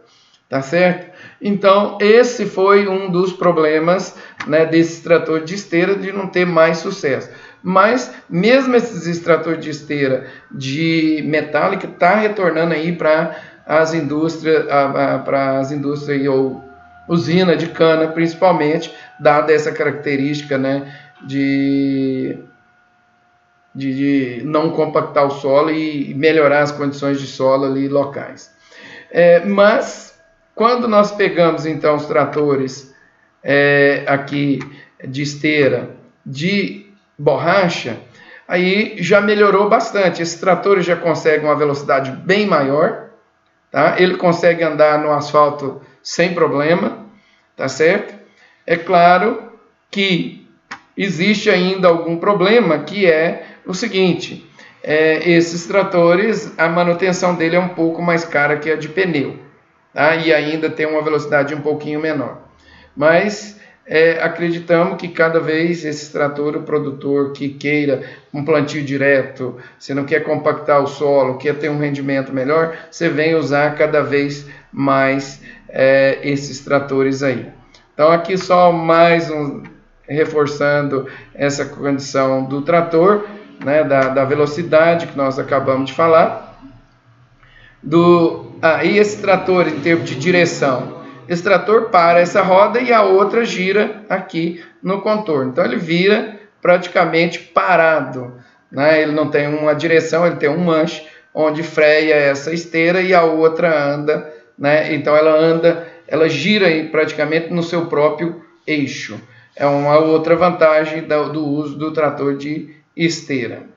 tá certo? Então, esse foi um dos problemas, né, desse trator de esteira, de não ter mais sucesso. Mas, mesmo esses extratores de esteira de metálica, está retornando aí para as indústrias, ou usina de cana, principalmente, dada essa característica, né, de não compactar o solo e melhorar as condições de solo ali locais. Mas, quando nós pegamos, então, os tratores aqui de esteira de borracha, aí já melhorou bastante. Esse trator já consegue uma velocidade bem maior, tá? Ele consegue andar no asfalto sem problema, tá certo? É claro que existe ainda algum problema, que é o seguinte: esses tratores, a manutenção dele é um pouco mais cara que a de pneu, tá? E ainda tem uma velocidade um pouquinho menor. Mas acreditamos que cada vez esse trator, o produtor que queira um plantio direto, você não quer compactar o solo, quer ter um rendimento melhor, você vem usar cada vez mais esses tratores aí. Então aqui só mais reforçando essa condição do trator, né, da velocidade que nós acabamos de falar. E esse trator, em termos de direção, esse trator para essa roda e a outra gira aqui no contorno. Então ele vira praticamente parado, né? Ele não tem uma direção, ele tem um manche onde freia essa esteira e a outra anda, né? Então ela gira praticamente no seu próprio eixo. É uma outra vantagem do uso do trator de esteira.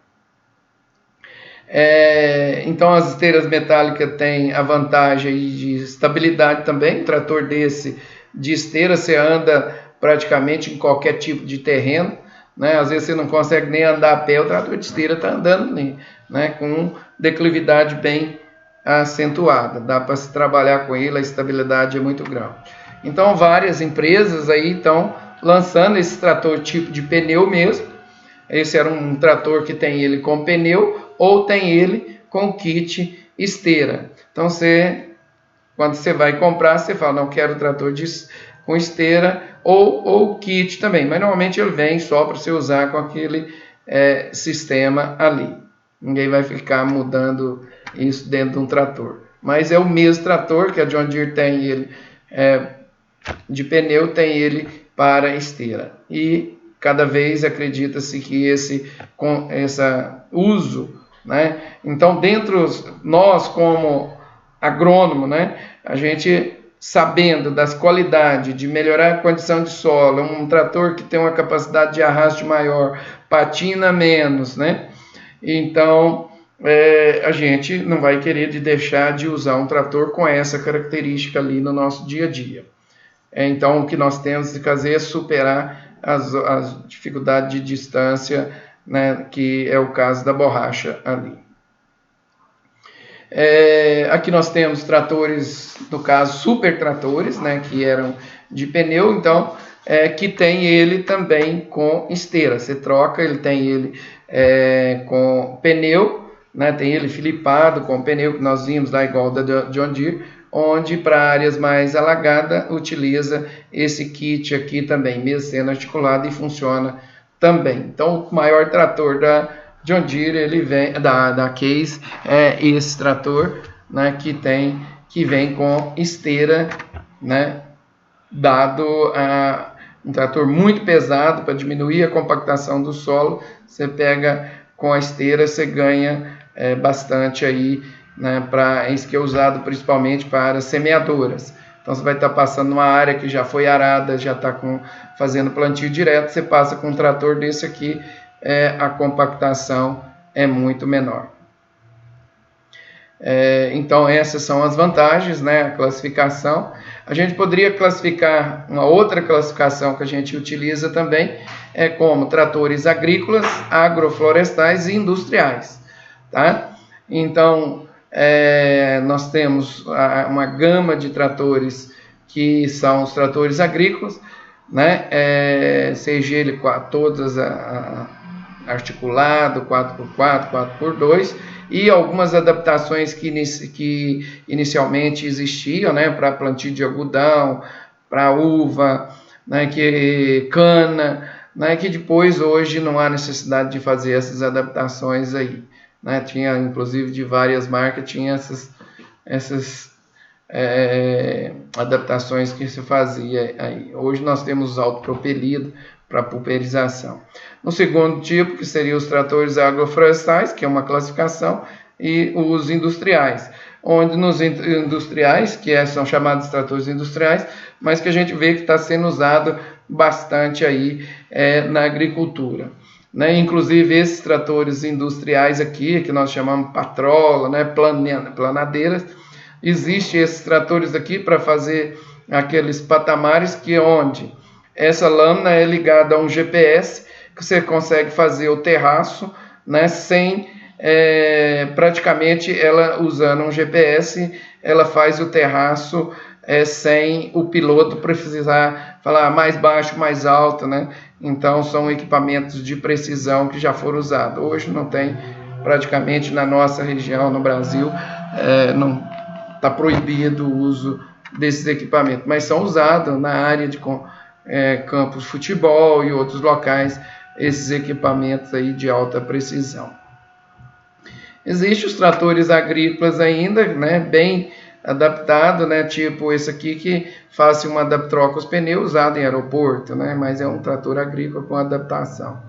Então as esteiras metálicas têm a vantagem de estabilidade também. Um trator desse de esteira, você anda praticamente em qualquer tipo de terreno, né? Às vezes você não consegue nem andar a pé, o trator de esteira está andando, né? Com declividade bem acentuada, dá para se trabalhar com ele, a estabilidade é muito grande. Então várias empresas aí estão lançando esse trator tipo de pneu mesmo. Esse era um trator que tem ele com pneu ou tem ele com kit esteira. Então quando você vai comprar, você fala, não quero trator com esteira ou kit também, mas normalmente ele vem só para você usar com aquele sistema ali. Ninguém vai ficar mudando isso dentro de um trator. Mas é o mesmo trator que a John Deere tem ele de pneu, tem ele para esteira. E cada vez acredita-se que esse uso, né? Então, nós como agrônomo, né? A gente sabendo das qualidades de melhorar a condição de solo, um trator que tem uma capacidade de arraste maior, patina menos, né? Então, a gente não vai querer deixar de usar um trator com essa característica ali no nosso dia a dia. Então, o que nós temos que fazer é superar as dificuldades de distância, né, que é o caso da borracha ali. Aqui nós temos tratores, no caso, super tratores, né, que eram de pneu, então, que tem ele também com esteira. Você troca, ele tem ele com pneu, né, tem ele filipado com pneu, que nós vimos lá igual da John Deere, onde para áreas mais alagadas utiliza esse kit aqui também, mesmo sendo articulado, e funciona também. Então o maior trator da John Deere, ele vem da Case, esse trator, né, que vem com esteira, né, dado um trator muito pesado para diminuir a compactação do solo. Você pega com a esteira, você ganha bastante aí, né, isso que é usado principalmente para semeadoras. Então você vai estar passando numa área que já foi arada, já está fazendo plantio direto, você passa com um trator desse aqui, a compactação é muito menor. Então essas são as vantagens, né, a classificação. A gente poderia classificar, uma outra classificação que a gente utiliza também, como tratores agrícolas, agroflorestais e industriais, tá? Então nós temos uma gama de tratores que são os tratores agrícolas, né? Seja ele todas articulado, 4x4, 4x2, e algumas adaptações que inicialmente existiam, né, para plantio de algodão, para uva, né, cana, né, que depois hoje não há necessidade de fazer essas adaptações aí, né? Tinha inclusive de várias marcas, tinha essas adaptações que se fazia aí. Hoje nós temos autopropelido para pulverização. No segundo tipo, que seriam os tratores agroflorestais, que é uma classificação, e os industriais, onde nos industriais, que são chamados tratores industriais, mas que a gente vê que está sendo usado bastante aí na agricultura. né? Inclusive esses tratores industriais aqui, que nós chamamos patrola, né? Planadeiras, existem esses tratores aqui para fazer aqueles patamares que onde essa lâmina é ligada a um GPS, que você consegue fazer o terraço, né? Sem praticamente ela usando um GPS, ela faz o terraço sem o piloto precisar falar mais baixo, mais alto, né? Então são equipamentos de precisão que já foram usados. Hoje não tem, praticamente na nossa região, no Brasil, não está proibido o uso desses equipamentos, mas são usados na área de campos de futebol e outros locais, esses equipamentos aí de alta precisão. Existem os tratores agrícolas ainda, né, bem adaptado, né, tipo esse aqui que faz troca os pneus usado em aeroporto, né, mas é um trator agrícola com adaptação,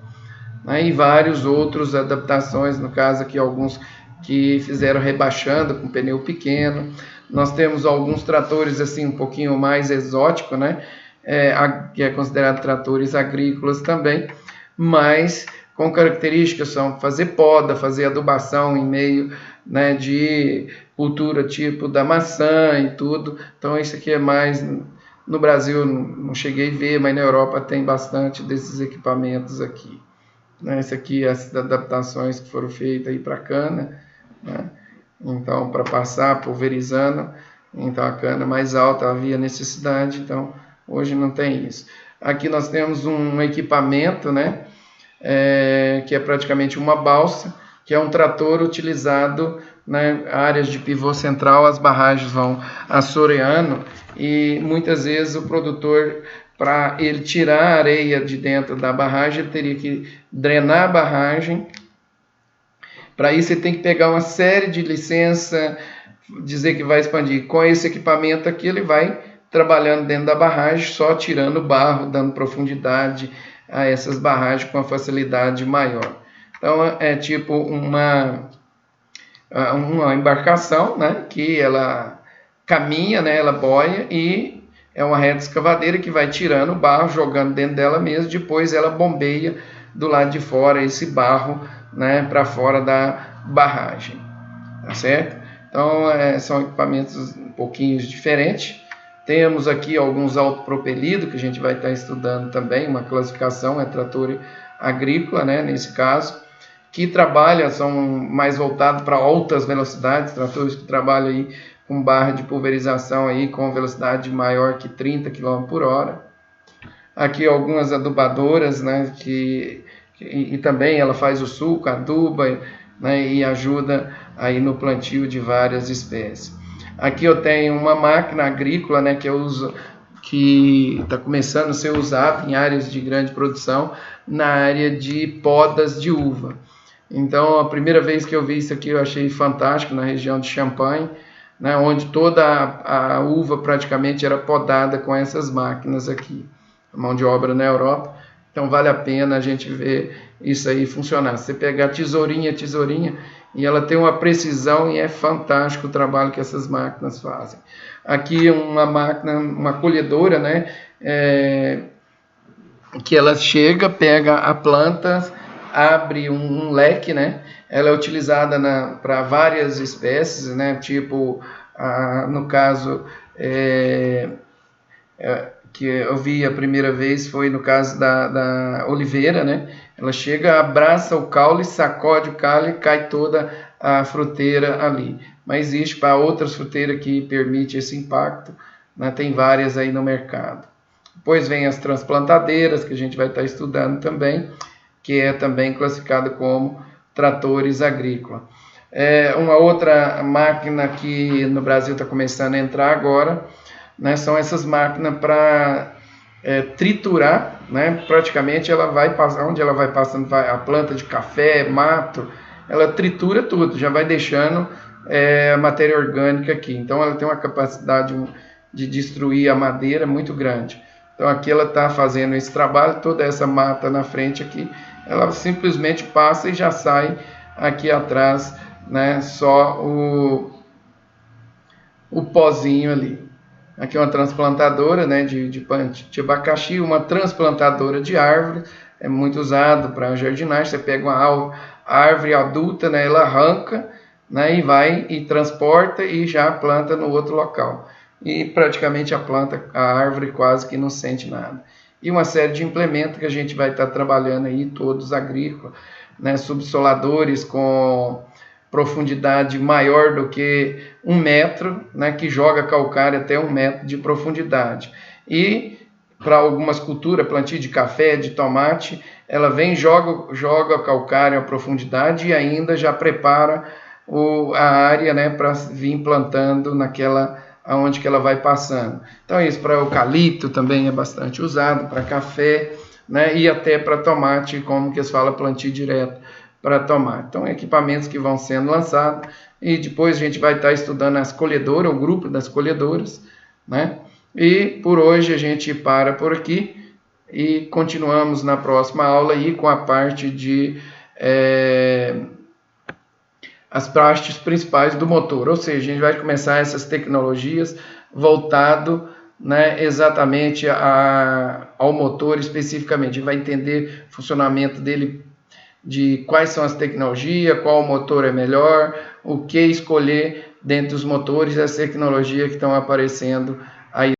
né, e vários outros adaptações, no caso aqui alguns que fizeram rebaixando com pneu pequeno. Nós temos alguns tratores assim um pouquinho mais exóticos, né, que é considerado tratores agrícolas também, mas com características são fazer poda, fazer adubação em meio, né, de cultura tipo da maçã e tudo. Então isso aqui é mais no Brasil, não cheguei a ver, mas na Europa tem bastante desses equipamentos aqui, né? Esse aqui as adaptações que foram feitas aí para cana, né? Então para passar pulverizando, então a cana mais alta havia necessidade, então hoje não tem isso. Aqui nós temos um equipamento, né, que é praticamente uma balsa, que é um trator utilizado, né, áreas de pivô central, as barragens vão assoreando e muitas vezes o produtor, para ele tirar a areia de dentro da barragem, ele teria que drenar a barragem. Para isso ele tem que pegar uma série de licença, dizer que vai expandir. Com esse equipamento aqui ele vai trabalhando dentro da barragem, só tirando barro, dando profundidade a essas barragens com uma facilidade maior. Então é tipo uma embarcação, né, que ela caminha, né, ela boia e é uma reta escavadeira que vai tirando o barro, jogando dentro dela mesmo, depois ela bombeia do lado de fora esse barro, né, para fora da barragem, tá certo? Então são equipamentos um pouquinho diferentes. Temos aqui alguns autopropelidos que a gente vai estar estudando também, uma classificação, é trator agrícola, né, nesse caso, que trabalha, são mais voltados para altas velocidades, tratores que trabalham aí com barra de pulverização aí com velocidade maior que 30 km por hora. Aqui algumas adubadoras, né, e também ela faz o suco, aduba, né, e ajuda aí no plantio de várias espécies. Aqui eu tenho uma máquina agrícola, né, que eu uso, que está começando a ser usada em áreas de grande produção, na área de podas de uva. Então, a primeira vez que eu vi isso aqui, eu achei fantástico, na região de Champagne, né, onde toda a uva praticamente era podada com essas máquinas aqui. A mão de obra na Europa. Então, vale a pena a gente ver isso aí funcionar. Você pegar tesourinha, e ela tem uma precisão e é fantástico o trabalho que essas máquinas fazem. Aqui uma máquina, uma colhedora, né, que ela chega, pega a planta, abre um leque, né? Ela é utilizada para várias espécies, né? Tipo, no caso que eu vi a primeira vez foi no caso da oliveira, né? Ela chega, abraça o caule, sacode o caule e cai toda a fruteira ali. Mas existe para outras fruteiras que permite esse impacto, né? Tem várias aí no mercado. Depois vem as transplantadeiras, que a gente vai estar estudando também, que é também classificada como tratores agrícolas. Uma outra máquina que no Brasil está começando a entrar agora, né, são essas máquinas para triturar, né, praticamente ela vai passar, onde ela vai passando a planta de café, mato, ela tritura tudo, já vai deixando a matéria orgânica aqui. Então ela tem uma capacidade de destruir a madeira muito grande. Então aqui ela está fazendo esse trabalho, toda essa mata na frente aqui, ela simplesmente passa e já sai aqui atrás, né, só o pozinho ali. Aqui é uma transplantadora, né, de abacaxi, uma transplantadora de árvore. é muito usado para jardinagem. Você pega uma árvore adulta, né, ela arranca, né, e vai e transporta e já planta no outro local. E praticamente a árvore quase que não sente nada. E uma série de implementos que a gente vai estar trabalhando aí, todos agrícolas, né, subsoladores com profundidade maior do que 1 metro, né, que joga calcário até 1 metro de profundidade. E para algumas culturas, plantio de café, de tomate, ela vem, joga calcário à profundidade e ainda já prepara a área, né, para vir plantando naquela aonde que ela vai passando. Então isso para eucalipto também é bastante usado, para café, né, e até para tomate, como que eles falam, plantio direto para tomate. Então equipamentos que vão sendo lançados e depois a gente vai estar estudando as colhedoras, o grupo das colhedoras, né? E por hoje a gente para por aqui e continuamos na próxima aula aí com a parte de as partes principais do motor, ou seja, a gente vai começar essas tecnologias voltado, né, exatamente ao motor especificamente. A gente vai entender o funcionamento dele, de quais são as tecnologias, qual motor é melhor, o que escolher dentre os motores e as tecnologias que estão aparecendo aí.